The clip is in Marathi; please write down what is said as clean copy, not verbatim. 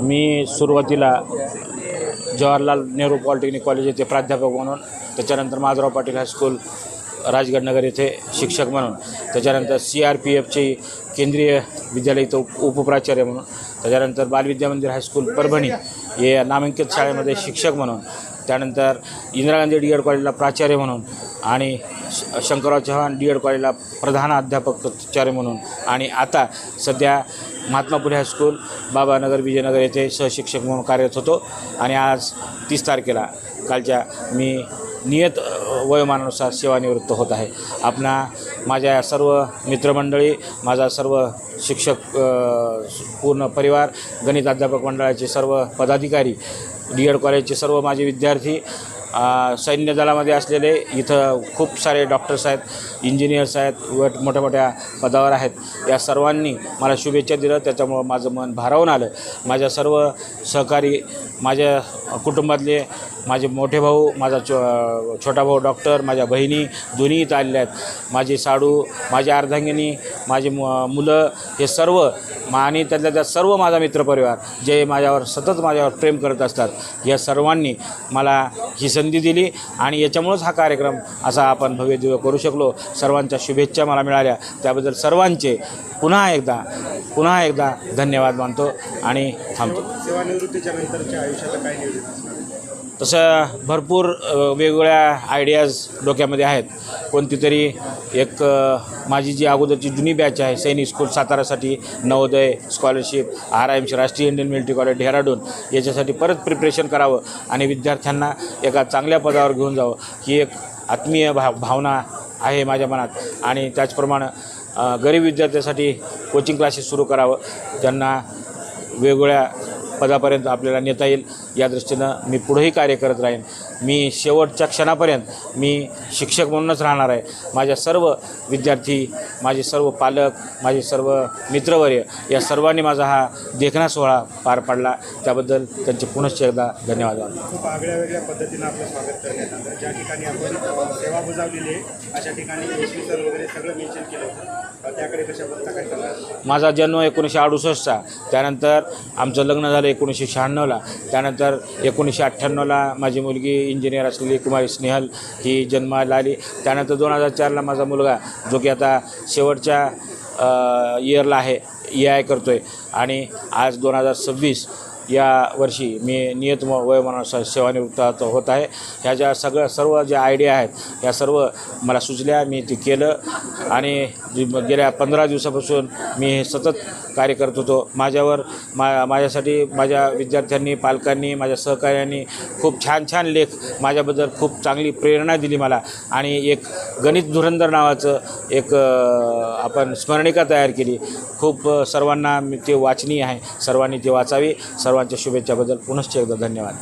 मी सुरुवातीला जवाहरलाल नेहरू पॉलिटेक्निक कॉलेज येथे प्राध्यापक म्हणून, त्याच्यानंतर माधवराव पाटील हायस्कूल राजगडनगर येथे शिक्षक म्हणून, त्याच्यानंतर CRPFचे केंद्रीय विद्यालय इथं उपप्राचार्य म्हणून, त्याच्यानंतर बालविद्या मंदिर हायस्कूल परभणी हे नामांकित शाळेमध्ये शिक्षक म्हणून, त्यानंतर इंदिरा गांधी DED कॉलेजला प्राचार्य म्हणून आणि शंकरराव चव्हाण DED कॉलेजला प्रधान अध्यापकाचार्य म्हणून, आणि आता सध्या महात्मा फुले हायस्कूल बाबानगर विजयनगर येथे सहशिक्षक म्हणून कार्यरत होतो. आणि आज 30 तारखेला कालच्या मी नियत वयोमानानुसार सेवानिवृत्त होत आहे. माझ्या सर्व मित्रमंडळी, माझा सर्व शिक्षक पूर्ण परिवार, गणित अध्यापक मंडळाचे सर्व पदाधिकारी, DED कॉलेजचे सर्व माझे विद्यार्थी, सैन्य दलामध्ये असलेले, इथं खूप सारे डॉक्टर्स आहेत, इंजिनियर्स आहेत, मोठ्या मोठ्या पदावर आहेत, या सर्वांनी मला शुभेच्छा दिल्या. त्याच्यामुळं माझं मन भारावून आलं. माझ्या सर्व सहकारी, माझ्या कुटुंबातले माझे मोठे भाऊ, माझा छोटा भाऊ डॉक्टर, माझ्या बहिणी दोन्ही इथं आलेल्या आहेत, माझी साडू, माझी अर्धांगिनी, माझी मुलं, हे सर्व आणि त्यातल्या सर्व माझा मित्रपरिवार जे सतत माझ्यावर प्रेम करत असतात, या सर्वांनी मला ही संधी दिली आणि याच्यामुळंच हा कार्यक्रम असा आपण भव्य दिव्य करू शकलो. सर्वांच्या शुभेच्छा मला मिळाल्या, त्याबद्दल सर्वांचे पुन्हा एकदा धन्यवाद मानतो आणि थांबतो. सेवानिवृत्तीच्या नंतरच्या आयुष्यात काय नियोजन? तसं भरपूर वेगवेगळ्या आयडियाज डोक्यामध्ये आहेत. कोणती तरी एक माझी जी अगोदरची जुनी बॅच आहे, सैनिक स्कूल सातारासाठी नवोदय स्कॉलरशिप, RIMC राष्ट्रीय इंडियन मिलिटरी कॉलेज डेहराडून, याच्यासाठी परत प्रिपरेशन करावं आणि विद्यार्थ्यांना एका चांगल्या पदावर घेऊन जावं, ही एक आत्मीय भावना आहे माझ्या मनात. आणि त्याचप्रमाणे गरीब विद्यार्थ्यांसाठी कोचिंग क्लासेस सुरू करावं, त्यांना वेगवेगळ्या पदापर्यंत आपल्याला नेता येईल, या दृष्टीनं मी पुढेही कार्य करत राहीन. मी शेवटच्या क्षणापर्यंत मी शिक्षक म्हणूनच राहणार आहे. माझ्या सर्व विद्यार्थी, माझे सर्व पालक, माझे सर्व मित्रवर्य, या सर्वांनी माझा हा देखणा सोहळा पार पाडला, त्याबद्दल त्यांचे पुनश्च एकदा धन्यवाद. खूप वेगळ्या पद्धतीनं आपलं स्वागत करण्यात आलं. ज्या ठिकाणी आपण सेवा बजावलेली आहे अशा ठिकाणी वगैरे सगळं मेन्शन केलं होतं, त्याकडे कशाबद्दल काय सांगा? माझा जन्म 1968चा, त्यानंतर आमचं लग्न झालं 1996ला, त्यानंतर 1998ला माझी मुलगी इंजिनियर असलेली कुमारी स्नेहल ही जन्माला आली. त्यानंतर 2004ला माझा मुलगा, जो की आता शेवटच्या इयरला आहे, EI करतो आहे, आणि आज 2026 या वर्षी मी नियत वयोमानानुसार सेवानिवृत्त होत आहे. ह्या ज्या सर्व ज्या आयडिया आहेत, ह्या सर्व मला सुचल्या, मी ते केलं आणि गेल्या 15 दिवसापासून मी हे सतत कार्य करत होतो. माझ्यासाठी माझ्या विद्यार्थ्यांनी, पालकांनी, माझ्या सहकार्यांनी खूप छान लेख, माझ्याबद्दल खूप चांगली प्रेरणा दिली मला, आणि एक गणित धुरंधर नावाचं एक आपण स्मरणिका तयार केली. खूप सर्वांना ते वाचनीय आहे, सर्वांनी ते वाचावी. सर्वांच्या शुभेच्छाबद्दल पुनश्च एकदा धन्यवाद.